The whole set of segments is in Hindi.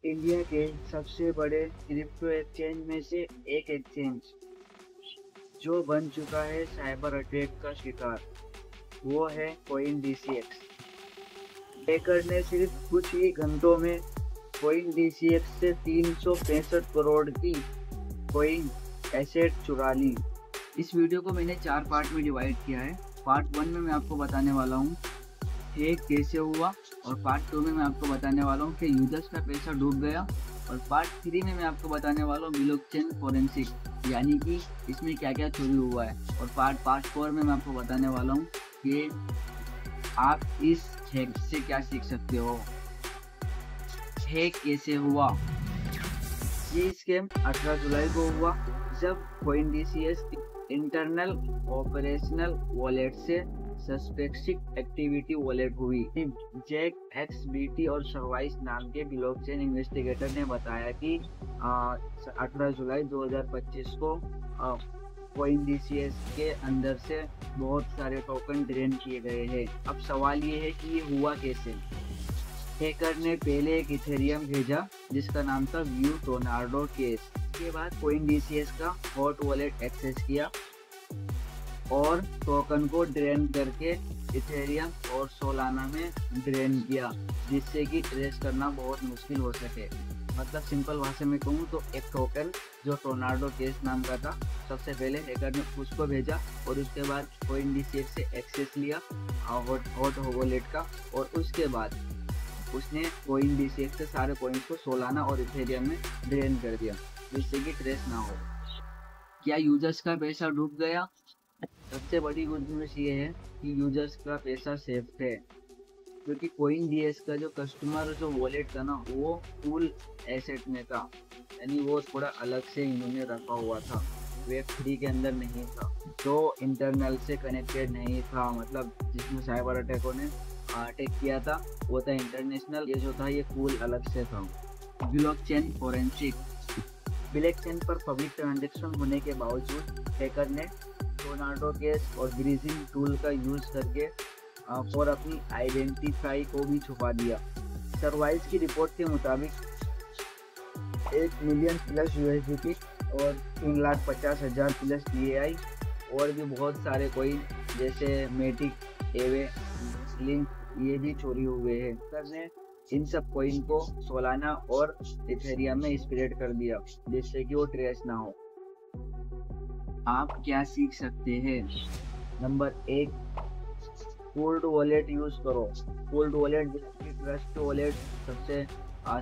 इंडिया के सबसे बड़े क्रिप्टो एक्सचेंज में से एक एक्सचेंज जो बन चुका है साइबर अटैक का शिकार, वो है CoinDCX। हैकर ने सिर्फ कुछ ही घंटों में CoinDCX से 365 करोड़ की कॉइन एसेट चुरा ली। इस वीडियो को मैंने 4 पार्ट में डिवाइड किया है। पार्ट 1 में मैं आपको बताने वाला हूँ हैक कैसे हुआ, और पार्ट 2 में मैं आपको बताने वाला हूँ कि यूजर्स का पैसा डूब गया, और पार्ट 3 में मैं आपको बताने वाला हूँ ब्लॉकचेन फोरेंसिक, यानी कि इसमें क्या क्या चोरी हुआ है। और पार्ट 4 में मैं आपको बताने वाला हूँ कि आप इस हैक से क्या सीख सकते हो। हैक कैसे हुआ? ये स्कैम 18 जुलाई को हुआ, जब CoinDCX इंटरनल ऑपरेशनल वॉलेट से सस्पेक्टेड एक्टिविटी वॉलेट हुई। जैक XBT और सर्वाइस नाम के ब्लॉकचेन इन्वेस्टिगेटर ने बताया कि 18 जुलाई 2025 को CoinDCX के अंदर से बहुत सारे टोकन ड्रेन किए गए हैं। अब सवाल ये है कि ये हुआ कैसे। हैकर ने पहले एक इथेरियम भेजा जिसका नाम था व्यू टोर्नाडो केस। इसके बाद CoinDCX का हॉट वॉलेट एक्सेस किया और टोकन को ड्रेन करके इथेरियम और सोलाना में ड्रेन किया, जिससे कि ट्रेस करना बहुत मुश्किल हो सके। मतलब सिंपल भाषा में कहूँ तो एक टोकन जो टोर्नाडो केस नाम का था, सबसे पहले हैकर ने उसको भेजा और उसके बाद CoinDCX से एक्सेस लिया हॉट वॉलेट का, और उसके बाद उसने CoinDCX से सारे कॉइन्स को सोलाना और इथेरियम में ड्रेन कर दिया, जिससे कि ट्रेस ना हो। क्या यूजर्स का पैसा डूब गया? सबसे बड़ी गुड न्यूज़ ये है कि यूजर्स का पैसा सेफ है, क्योंकि CoinDCX का जो कस्टमर जो वॉलेट था ना, वो फुल एसेट में था, यानी वो थोड़ा अलग से इन्होंने रखा हुआ था, Web3 के अंदर नहीं था, तो इंटरनल से कनेक्टेड नहीं था। मतलब जिसमें साइबर अटैकों ने अटैक किया था वो था इंटरनेशनल, ये जो था ये फुल अलग से था। Blockchain forensic. ब्लॉकचेन पर पब्लिक ट्रांजैक्शन होने के बावजूद हैकर ने टोर्नाडो केस और ग्रीजिंग टूल का यूज करके और अपनी आइडेंटिफाई को भी छुपा दिया। सर्वाइस की रिपोर्ट के मुताबिक 1 मिलियन प्लस USDT और 3,50,000 प्लस DAI और भी बहुत सारे कोइन जैसे मेटिक, एवे, लिंक ये भी चोरी हुए हैं। हैकर ने इन सब कॉइन को सोलाना और इथेरियम में स्प्रेड कर दिया, जिससे कि वो ट्रेस ना हो। आप क्या सीख सकते हैं? नंबर 1, कोल्ड वॉलेट यूज करो। कोल्ड वॉलेट जैसे कि ट्रस्ट वॉलेट सबसे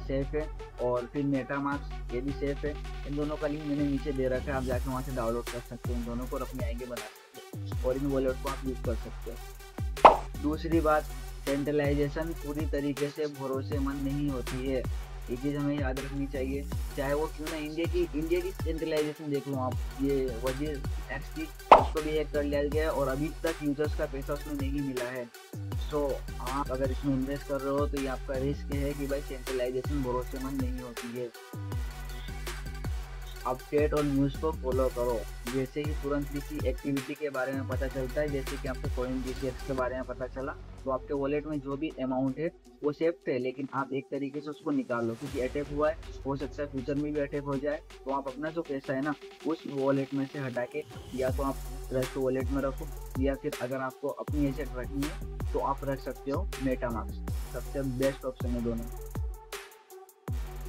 सेफ है, और फिर मेटामास्क ये भी सेफ है। इन दोनों का लिंक मैंने नीचे दे रखा है, आप जाके वहाँ से डाउनलोड कर सकते हैं इन दोनों को और अपनी आईडी बना सकते हैं, और इन वॉलेट को आप यूज कर सकते हैं। दूसरी बात, सेंट्रलाइजेशन पूरी तरीके से भरोसेमंद नहीं होती है, ये चीज़ हमें याद रखनी चाहिए। चाहे वो क्यों ना इंडिया की सेंट्रलाइजेशन देख लो आप, ये वजीर एक्स की, उसको भी हैक कर लिया गया और अभी तक यूजर्स का पैसा उसमें नहीं मिला है। सो आप अगर इसमें इन्वेस्ट कर रहे हो तो ये आपका रिस्क है कि भाई सेंट्रलाइजेशन भरोसेमंद नहीं होती है। अपडेट और न्यूज़ को फॉलो करो। जैसे ही तुरंत किसी एक्टिविटी के बारे में पता चलता है, जैसे कि आपको CoinDCX के बारे में पता चला, तो आपके वॉलेट में जो भी अमाउंट है वो सेफ है, लेकिन आप एक तरीके से उसको निकाल लो, क्योंकि अटैक हुआ है, हो सकता है फ्यूचर में भी अटैक हो जाए। तो आप अपना जो पैसा है ना, उस वॉलेट में से हटा के या तो आप ट्रस्ट वॉलेट में रखो, या फिर अगर आपको अपनी एसेट रखनी है तो आप रख सकते हो मेटामास्क, सबसे बेस्ट ऑप्शन है दोनों।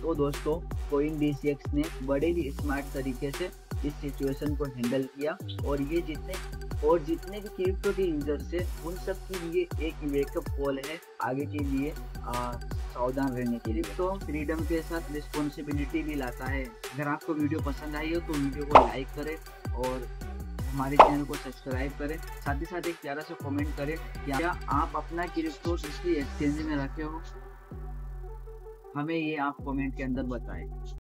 तो दोस्तों, CoinDCX ने बड़े ही स्मार्ट तरीके से इस सिचुएशन को हैंडल किया, और ये जितने भी क्रिप्टो के यूजर्स है उन सब के लिए एक वेकअप कॉल है आगे के लिए सावधान रहने के लिए। क्रिप्टो फ्रीडम के साथ रिस्पॉन्सिबिलिटी भी लाता है। अगर आपको वीडियो पसंद आई हो तो वीडियो को लाइक करें और हमारे चैनल को सब्सक्राइब करें, साथ ही साथ एक प्यारा सा कमेंट करें, क्या आप अपना क्रिप्टो किसी एक्सचेंज में रखे हो? हमें ये आप कमेंट के अंदर बताएं।